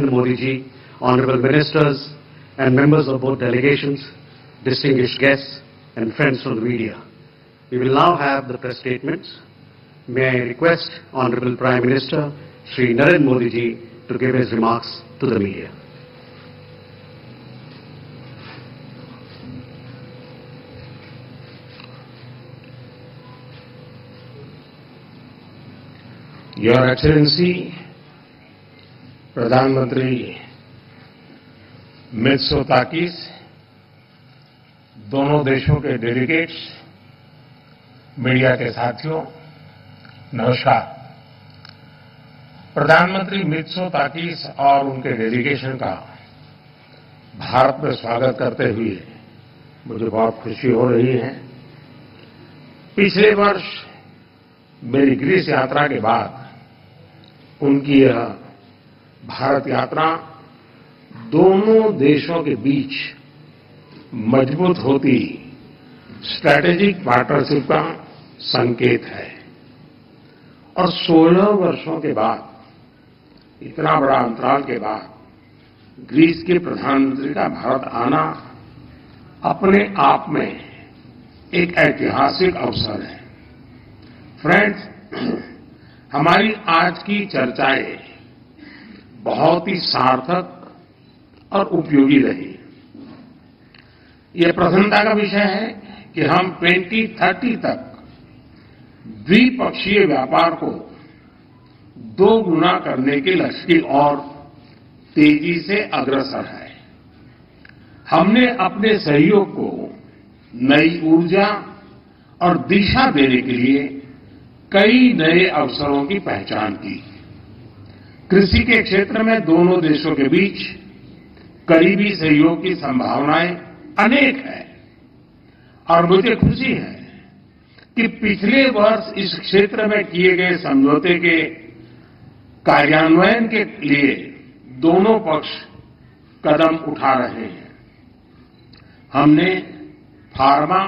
Modi ji, honorable ministers and members of both delegations, distinguished guests and friends from the media. We will now have the press statements. May I request Honorable Prime Minister Shri Narendra Modi ji to give his remarks to the media. Your Excellency, प्रधानमंत्री मित्सोताकीस, दोनों देशों के delegates, media के साथियों, नमस्कार। प्रधानमंत्री मित्सोताकीस और उनके डेलीगेशन का भारत में स्वागत करते हुए मुझे बहुत खुशी हो रही है। पिछले वर्ष मेरी ग्रीस यात्रा के बाद उनकी यह भारत यात्रा दोनों देशों के बीच मजबूत होती स्ट्रैटेजिक पार्टनरशिप का संकेत है और 16 वर्षों के बाद, इतना बड़ा अंतराल के बाद ग्रीस के प्रधानमंत्री का भारत आना अपने आप में एक ऐतिहासिक अवसर है। फ्रेंड्स, हमारी आज की चर्चाएं बहुत ही सार्थक और उपयोगी रही। यह प्रसन्नता का विषय है कि हम 2030 तक द्विपक्षीय व्यापार को 2 गुना करने के लक्ष्य की ओर तेजी से अग्रसर है। हमने अपने सहयोग को नई ऊर्जा और दिशा देने के लिए कई नए अवसरों की पहचान की। कृषि के क्षेत्र में दोनों देशों के बीच करीबी सहयोग की संभावनाएं अनेक हैं और मुझे खुशी है कि पिछले वर्ष इस क्षेत्र में किए गए समझौते के कार्यान्वयन के लिए दोनों पक्ष कदम उठा रहे हैं। हमने pharma,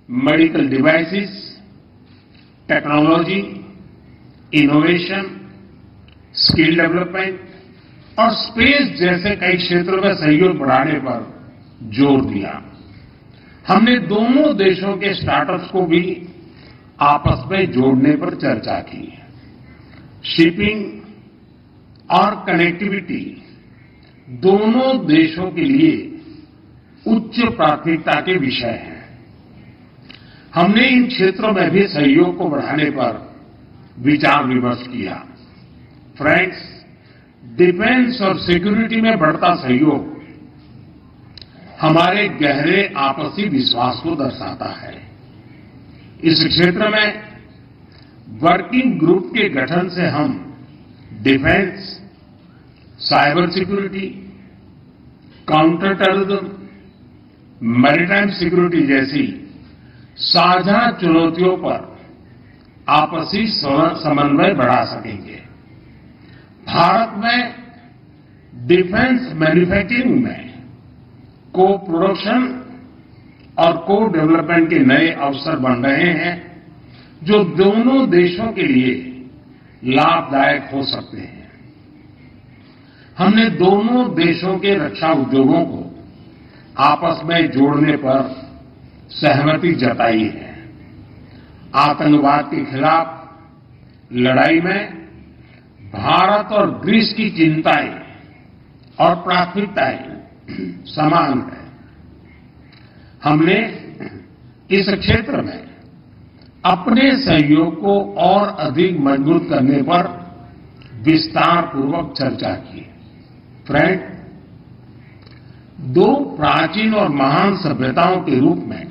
medical devices, technology, innovation, skill development और स्पेस जैसे कई क्षेत्रों में सहयोग बढ़ाने पर जोर दिया। हमने दोनों देशों के स्टार्टअप्स को भी आपस में जोड़ने पर चर्चा की। शिपिंग और कनेक्टिविटी दोनों देशों के लिए उच्च प्राथमिकता के विषय हैं। हमने इन क्षेत्रों में भी सहयोग को बढ़ाने पर विचार विमर्श किया। फ्रेंड्स, डिफेंस और सिक्योरिटी में बढ़ता सहयोग हमारे गहरे आपसी विश्वास को दर्शाता है। इस क्षेत्र में वर्किंग ग्रुप के गठन से हम defence, cyber security, counter terrorism, maritime security जैसी साझा चुनौतियों पर आपसी समन्वय बढ़ा सकेंगे। भारत में डिफेंस मैन्युफैक्चरिंग में को प्रोडक्शन और को डेवलपमेंट के नए अवसर बन रहे हैं जो दोनों देशों के लिए लाभदायक हो सकते हैं। हमने दोनों देशों के रक्षा उद्योगों को आपस में जोड़ने पर सहमति जताई है। आतंकवाद के खिलाफ लड़ाई में भारत और ग्रीस की चिंताएं और प्राथमिकताएं समान है। हमने इस क्षेत्र में अपने सहयोग को और अधिक मजबूत करने पर विस्तार पूर्वक चर्चा की। फ्रेंड, 2 प्राचीन और महान सभ्यताओं के रूप में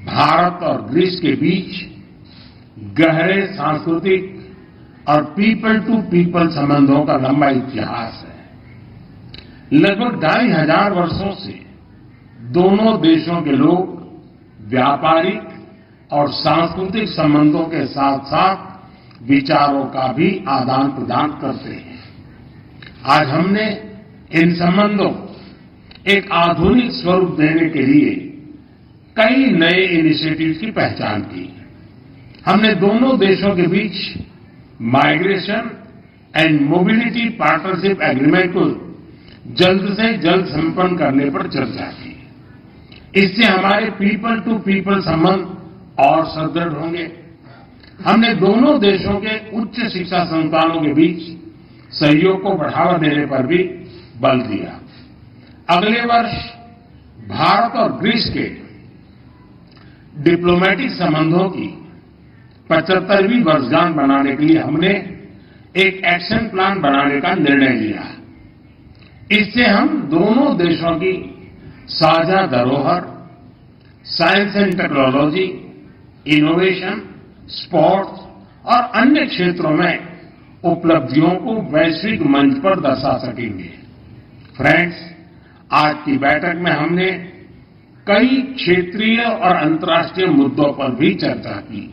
भारत और ग्रीस के बीच गहरे सांस्कृतिक और पीपल टू पीपल संबंधों का लंबा इतिहास है। लगभग 2500 वर्षों से दोनों देशों के लोग व्यापारिक और सांस्कृतिक संबंधों के साथ साथ विचारों का भी आदान प्रदान करते हैं। आज हमने इन संबंधों एक आधुनिक स्वरूप देने के लिए कई नए इनिशिएटिव्स की पहचान की। हमने दोनों देशों के बीच migration and mobility partnership agreement को जल्द से जल्द संपन्न करने पर चर्चा की। इससे हमारे पीपल टू पीपल संबंध और सुदृढ़ होंगे। हमने दोनों देशों के उच्च शिक्षा संस्थानों के बीच सहयोग को बढ़ावा देने पर भी बल दिया। अगले वर्ष भारत और ग्रीस के डिप्लोमेटिक संबंधों की 75वीं वर्षगांठ मनाने के लिए हमने एक एक्शन प्लान बनाने का निर्णय लिया। इससे हम दोनों देशों की साझा धरोहर, science and technology, innovation, sports और अन्य क्षेत्रों में उपलब्धियों को वैश्विक मंच पर दर्शा सकेंगे। फ्रेंड्स, आज की बैठक में हमने कई क्षेत्रीय और अंतर्राष्ट्रीय मुद्दों पर भी चर्चा की।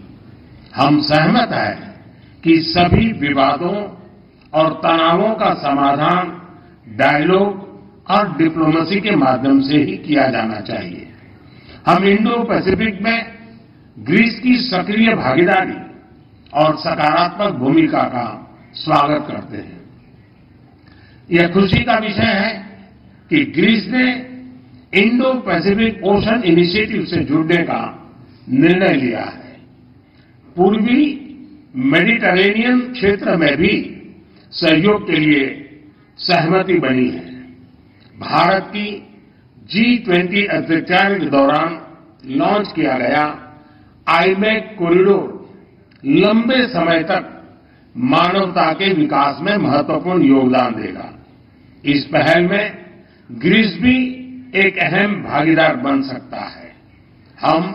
हम सहमत हैं कि सभी विवादों और तनावों का समाधान डायलॉग और डिप्लोमेसी के माध्यम से ही किया जाना चाहिए। हम इंडो पैसिफिक में ग्रीस की सक्रिय भागीदारी और सकारात्मक भूमिका का स्वागत करते हैं। यह खुशी का विषय है कि ग्रीस ने इंडो पैसिफिक ओशन इनिशिएटिव से जुड़ने का निर्णय लिया है। पूर्वी मेडिटरेनियन क्षेत्र में भी सहयोग के लिए सहमति बनी है। भारत की G20 अध्यक्षता के दौरान लॉन्च किया गया आईमेक कॉरिडोर लंबे समय तक मानवता के विकास में महत्वपूर्ण योगदान देगा। इस पहल में ग्रीस भी एक अहम भागीदार बन सकता है। हम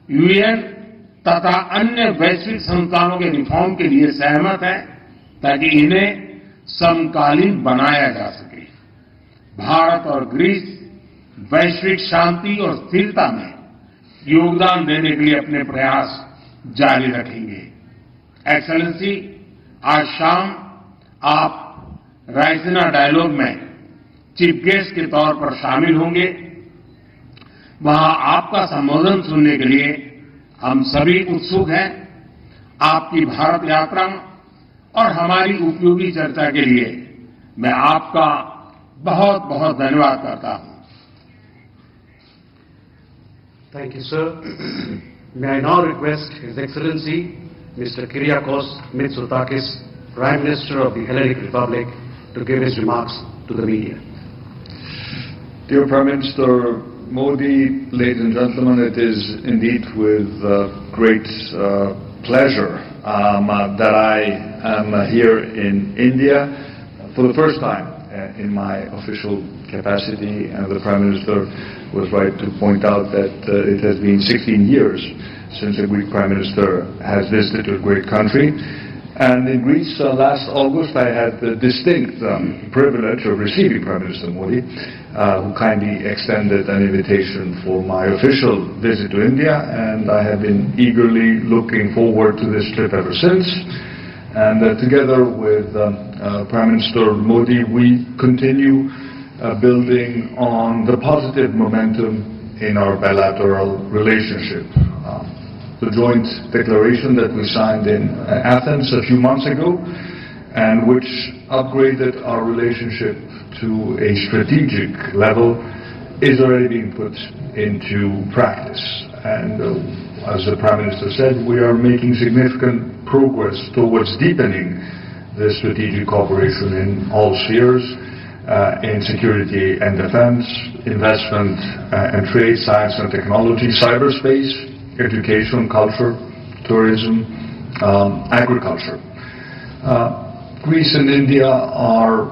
यूएन तथा अन्य वैश्विक संस्थानों के रिफॉर्म के लिए सहमत हैं ताकि इन्हें समकालीन बनाया जा सके। भारत और ग्रीस वैश्विक शांति और स्थिरता में योगदान देने के लिए अपने प्रयास जारी रखेंगे। एक्सेलेंसी, आज शाम आप रायसीना डायलॉग में चीफ गेस्ट के तौर पर शामिल होंगे। वहां आपका संबोधन सुनने के लिए हम सभी उत्सुक हैं। आपकी भारत यात्रा और हमारी उपयोगी चर्चा के लिए मैं आपका बहुत बहुत धन्यवाद करता हूं। Thank you, sir. May I now request His Excellency Mr. Kyriakos Mitsotakis, Prime Minister of the Hellenic Republic, to give his remarks to the media. Dear Prime Minister Modi, ladies and gentlemen, it is indeed with great pleasure that I am here in India for the first time in my official capacity, and the Prime Minister was right to point out that it has been 16 years since a Greek Prime Minister has visited a great country. And in Greece, last August, I had the distinct privilege of receiving Prime Minister Modi, who kindly extended an invitation for my official visit to India, and I have been eagerly looking forward to this trip ever since. And together with Prime Minister Modi, we continue building on the positive momentum in our bilateral relationship. The joint declaration that we signed in Athens a few months ago, and which upgraded our relationship to a strategic level, is already being put into practice. And as the Prime Minister said, we are making significant progress towards deepening the strategic cooperation in all spheres, in security and defense, investment and trade, science and technology, cyberspace, education, culture, tourism, agriculture. Greece and India are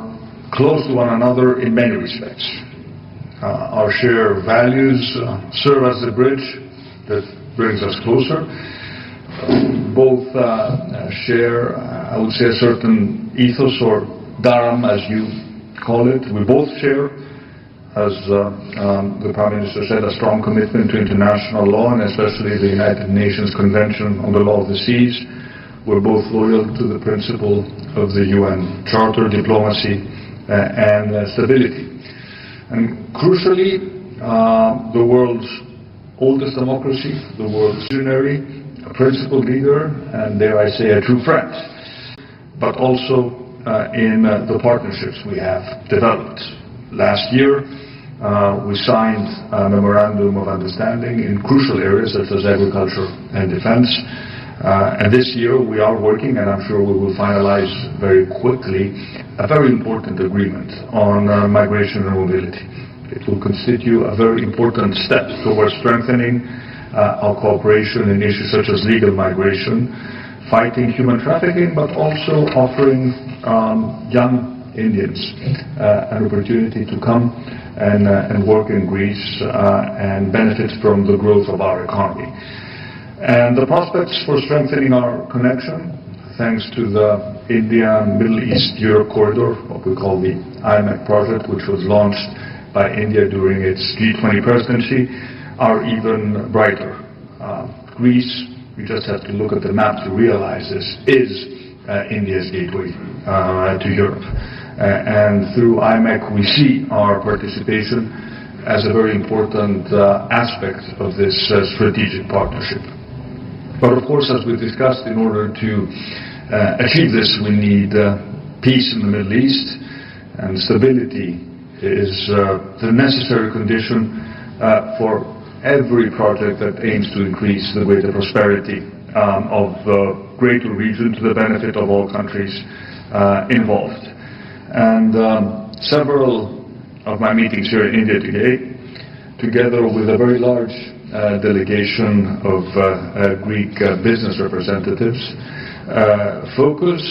close to one another in many respects. Our shared values serve as the bridge that brings us closer. Both share, I would say, a certain ethos or dharam, as you call it. We both share, as the Prime Minister said, a strong commitment to international law, and especially the United Nations Convention on the Law of the Seas. We're both loyal to the principle of the UN Charter, diplomacy, and stability. And crucially, the world's oldest democracy, the world's visionary, a principled leader, and dare I say, a true friend, but also in the partnerships we have developed. Last year, we signed a memorandum of understanding in crucial areas such as agriculture and defense. And this year we are working, and I'm sure we will finalize very quickly, a very important agreement on migration and mobility. It will constitute a very important step towards strengthening our cooperation in issues such as legal migration, fighting human trafficking, but also offering young Indians an opportunity to come and work in Greece and benefit from the growth of our economy. And the prospects for strengthening our connection, thanks to the India and Middle East Europe corridor, what we call the IMEC project, which was launched by India during its G20 presidency, are even brighter. Greece, we just have to look at the map to realize this, is India's gateway to Europe. And through IMEC we see our participation as a very important aspect of this strategic partnership. But of course, as we discussed, in order to achieve this we need peace in the Middle East, and stability is the necessary condition for every project that aims to increase the greater prosperity of the greater region to the benefit of all countries involved. And several of my meetings here in India today, together with a very large delegation of Greek business representatives, focus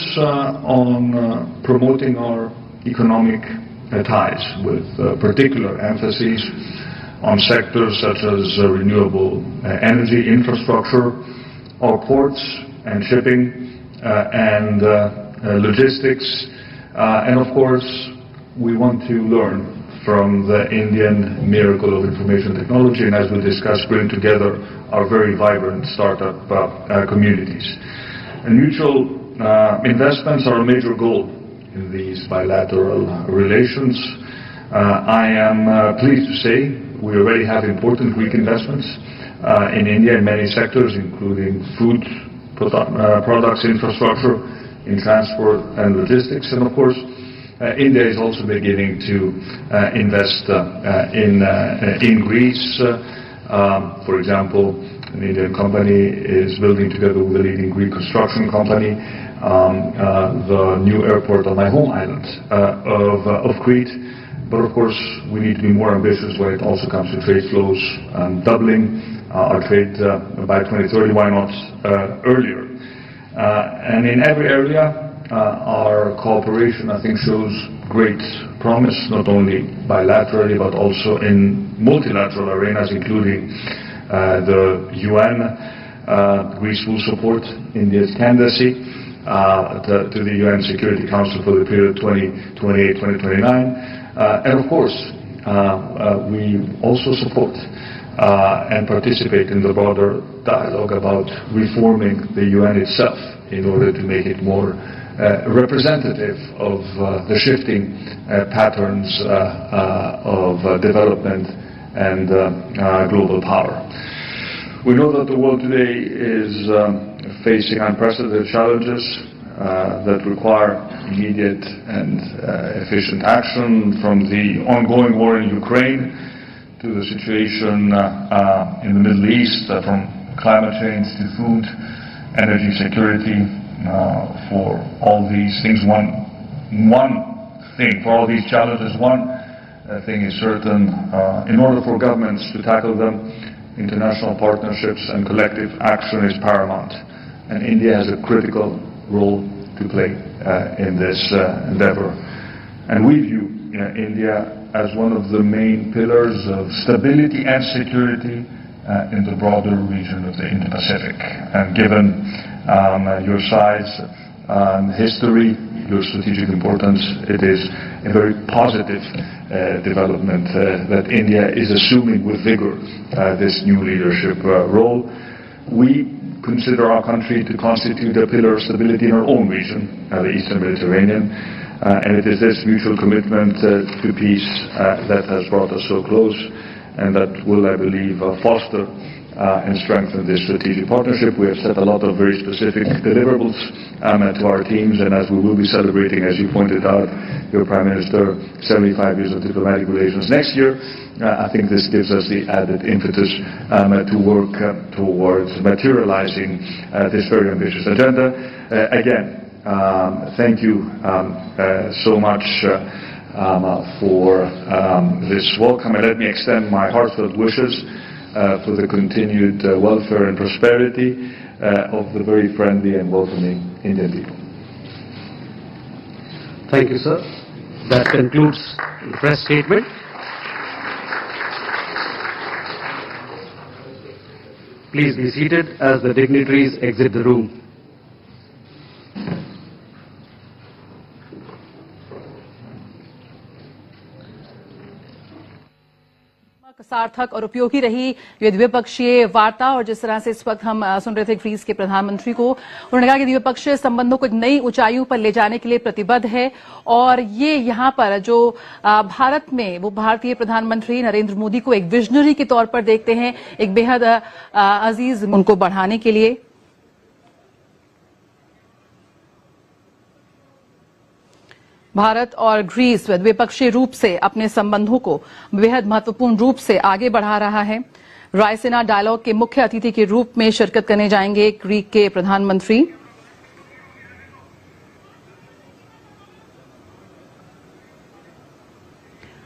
on promoting our economic ties, with particular emphasis on sectors such as renewable energy infrastructure, our ports and shipping and logistics. And of course, we want to learn from the Indian miracle of information technology, and as we discussed, bring together our very vibrant startup communities. And mutual investments are a major goal in these bilateral relations. I am pleased to say we already have important Greek investments in India in many sectors, including food products, infrastructure, in transport and logistics. And of course, India is also beginning to invest in Greece. For example, an Indian company is building, together with a leading Greek construction company, the new airport on my home island of Crete. But of course, we need to be more ambitious when it also comes to trade flows, doubling our trade by 2030, why not earlier? And in every area, our cooperation, I think, shows great promise, not only bilaterally, but also in multilateral arenas, including the UN. Greece will support India's candidacy to the UN Security Council for the period 2028-2029. And of course, we also support and participate in the broader dialogue about reforming the UN itself in order to make it more representative of the shifting patterns of development and global power. We know that the world today is facing unprecedented challenges that require immediate and efficient action, from the ongoing war in Ukraine to the situation in the Middle East, from climate change to food, energy security. For all these things, for all these challenges, one thing is certain: in order for governments to tackle them, international partnerships and collective action is paramount. And India has a critical role to play in this endeavor. And we view India as one of the main pillars of stability and security in the broader region of the Indo-Pacific. And given your size, history, your strategic importance, it is a very positive development that India is assuming with vigor this new leadership role. We consider our country to constitute a pillar of stability in our own region, the Eastern Mediterranean, and it is this mutual commitment to peace that has brought us so close, and that will, I believe, foster and strengthen this strategic partnership. We have set a lot of very specific deliverables to our teams, and as we will be celebrating, as you pointed out, your Prime Minister, 75 years of diplomatic relations next year, I think this gives us the added impetus to work towards materializing this very ambitious agenda. Again, thank you so much for this welcome, and let me extend my heartfelt wishes for the continued welfare and prosperity of the very friendly and welcoming Indian people. Thank you, sir. That concludes the press statement. Please be seated as the dignitaries exit the room. सार्थक और उपयोगी रही ये द्विपक्षीय वार्ता। और जिस तरह से इस वक्त हम सुन रहे थे ग्रीस के प्रधानमंत्री को, उन्होंने कहा कि द्विपक्षीय संबंधों को नई ऊंचाइयों पर ले जाने के लिए प्रतिबद्ध है। और ये यहाँ पर जो भारत में वो भारतीय प्रधानमंत्री नरेंद्र मोदी को एक विजनरी के तौर पर देखते हैं, एक बेहद अजीज उनको बढ़ाने के लिए। भारत और ग्रीस द्विपक्षीय रूप से अपने संबंधों को बेहद महत्वपूर्ण रूप से आगे बढ़ा रहा है। रायसीना डायलॉग के मुख्य अतिथि के रूप में शिरकत करने जाएंगे ग्रीक के प्रधानमंत्री।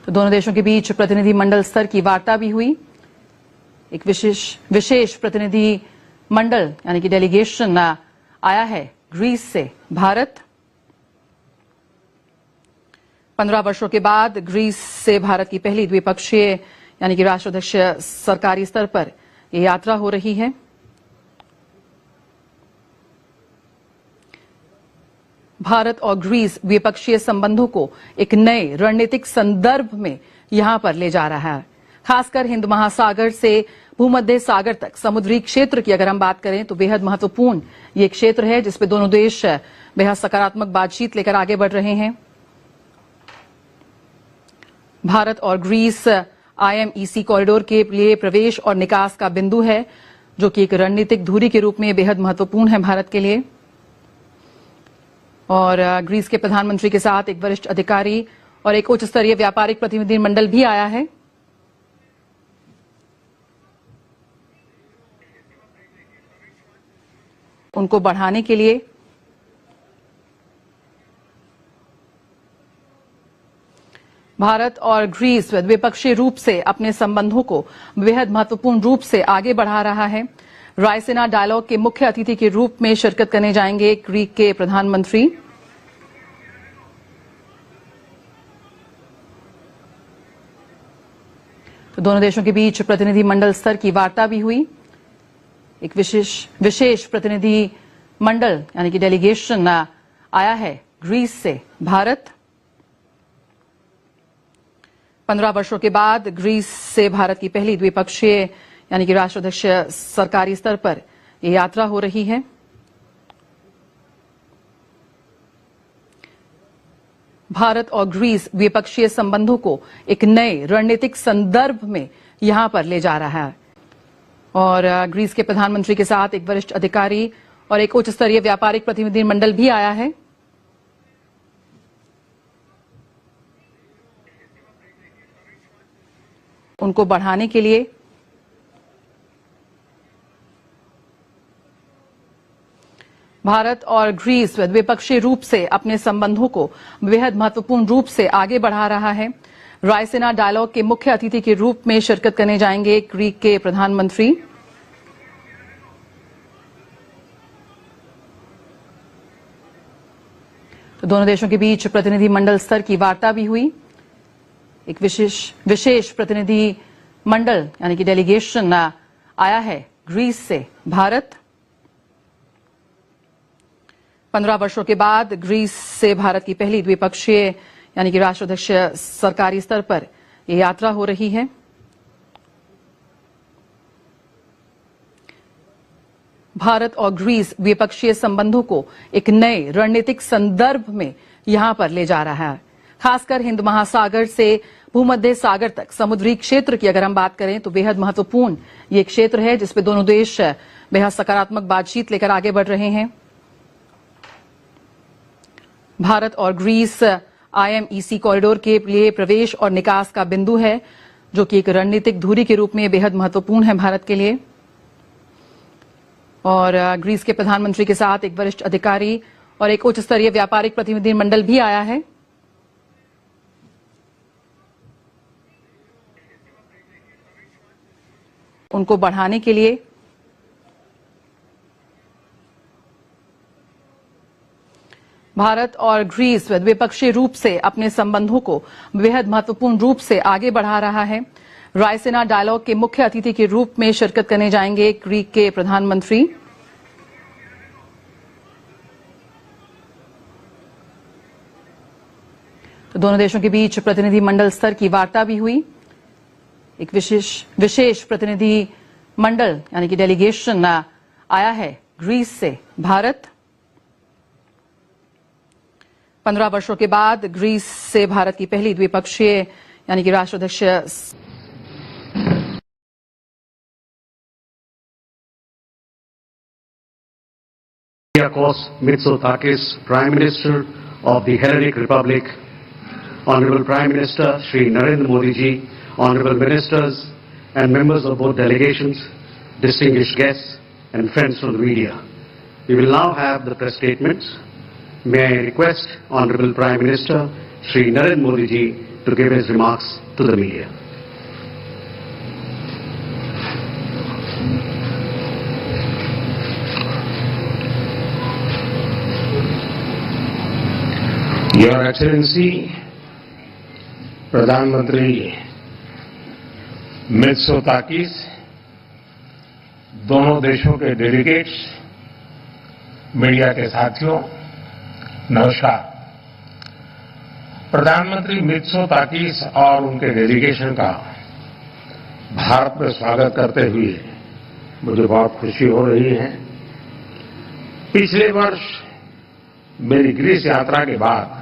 तो दोनों देशों के बीच प्रतिनिधि मंडल स्तर की वार्ता भी हुई। एक विशेष प्रतिनिधि मंडल यानी कि डेलीगेशन आया है ग्रीस से भारत। 15 वर्षों के बाद ग्रीस से भारत की पहली द्विपक्षीय यानी कि राष्ट्राध्यक्ष सरकारी स्तर पर यह यात्रा हो रही है। भारत और ग्रीस द्विपक्षीय संबंधों को एक नए रणनीतिक संदर्भ में यहां पर ले जा रहा है। खासकर हिंद महासागर से भूमध्य सागर तक समुद्री क्षेत्र की अगर हम बात करें तो बेहद महत्वपूर्ण ये क्षेत्र है जिसपे दोनों देश बेहद सकारात्मक बातचीत लेकर आगे बढ़ रहे हैं। भारत और ग्रीस IMEC कॉरिडोर के लिए प्रवेश और निकास का बिंदु है, जो कि एक रणनीतिक धुरी के रूप में बेहद महत्वपूर्ण है भारत के लिए। और ग्रीस के प्रधानमंत्री के साथ एक वरिष्ठ अधिकारी और एक उच्च स्तरीय व्यापारिक प्रतिनिधि मंडल भी आया है। उनको बढ़ाने के लिए भारत और ग्रीस द्विपक्षीय रूप से अपने संबंधों को बेहद महत्वपूर्ण रूप से आगे बढ़ा रहा है। रायसीना डायलॉग के मुख्य अतिथि के रूप में शिरकत करने जाएंगे ग्रीक के प्रधानमंत्री। तो दोनों देशों के बीच प्रतिनिधि मंडल स्तर की वार्ता भी हुई। एक विशेष प्रतिनिधि मंडल यानी कि डेलीगेशन आया है ग्रीस से भारत। 15 वर्षों के बाद ग्रीस से भारत की पहली द्विपक्षीय यानी कि राष्ट्राध्यक्ष सरकारी स्तर पर यह यात्रा हो रही है। भारत और ग्रीस द्विपक्षीय संबंधों को एक नए रणनीतिक संदर्भ में यहां पर ले जा रहा है। और ग्रीस के प्रधानमंत्री के साथ एक वरिष्ठ अधिकारी और एक उच्च स्तरीय व्यापारिक प्रतिनिधि मंडल भी आया है। उनको बढ़ाने के लिए भारत और ग्रीस द्विपक्षीय रूप से अपने संबंधों को बेहद महत्वपूर्ण रूप से आगे बढ़ा रहा है। रायसीना डायलॉग के मुख्य अतिथि के रूप में शिरकत करने जाएंगे ग्रीक के प्रधानमंत्री। तो दोनों देशों के बीच प्रतिनिधि मंडल स्तर की वार्ता भी हुई। एक विशेष प्रतिनिधि मंडल यानी कि डेलीगेशन आया है ग्रीस से भारत। 15 वर्षों के बाद ग्रीस से भारत की पहली द्विपक्षीय यानी कि राष्ट्राध्यक्ष सरकारी स्तर पर यह यात्रा हो रही है। भारत और ग्रीस द्विपक्षीय संबंधों को एक नए रणनीतिक संदर्भ में यहां पर ले जा रहा है। खासकर हिंद महासागर से भूमध्य सागर तक समुद्री क्षेत्र की अगर हम बात करें तो बेहद महत्वपूर्ण ये क्षेत्र है जिसपे दोनों देश बेहद सकारात्मक बातचीत लेकर आगे बढ़ रहे हैं। भारत और ग्रीस IMEC कॉरिडोर के लिए प्रवेश और निकास का बिंदु है, जो कि एक रणनीतिक धुरी के रूप में बेहद महत्वपूर्ण है भारत के लिए। और ग्रीस के प्रधानमंत्री के साथ एक वरिष्ठ अधिकारी और एक उच्च स्तरीय व्यापारिक प्रतिनिधि मंडल भी आया है। उनको बढ़ाने के लिए भारत और ग्रीस द्विपक्षीय रूप से अपने संबंधों को बेहद महत्वपूर्ण रूप से आगे बढ़ा रहा है। रायसीना डायलॉग के मुख्य अतिथि के रूप में शिरकत करने जाएंगे ग्रीक के प्रधानमंत्री। तो दोनों देशों के बीच प्रतिनिधि मंडल स्तर की वार्ता भी हुई। एक विशेष प्रतिनिधि मंडल यानी कि डेलीगेशन आया है ग्रीस से भारत। 15 वर्षों के बाद ग्रीस से भारत की पहली द्विपक्षीय यानी कि राष्ट्राध्यक्ष Kyriakos Mitsotakis, Prime Minister of the Hellenic Republic, Honorable Prime Minister Shri Narendra Modi ji, Honorable Ministers and members of both delegations, distinguished guests and friends from the media. We will now have the press statements. May I request Honorable Prime Minister Shri Narendra Modi ji to give his remarks to the media. Your Excellency, प्रधानमंत्री Mitsotakis, दोनों देशों के delegates, media के साथियों, नमस्कार। प्रधानमंत्री Mitsotakis और उनके डेलीगेशन का भारत में स्वागत करते हुए मुझे बहुत खुशी हो रही है। पिछले वर्ष मेरी ग्रीस यात्रा के बाद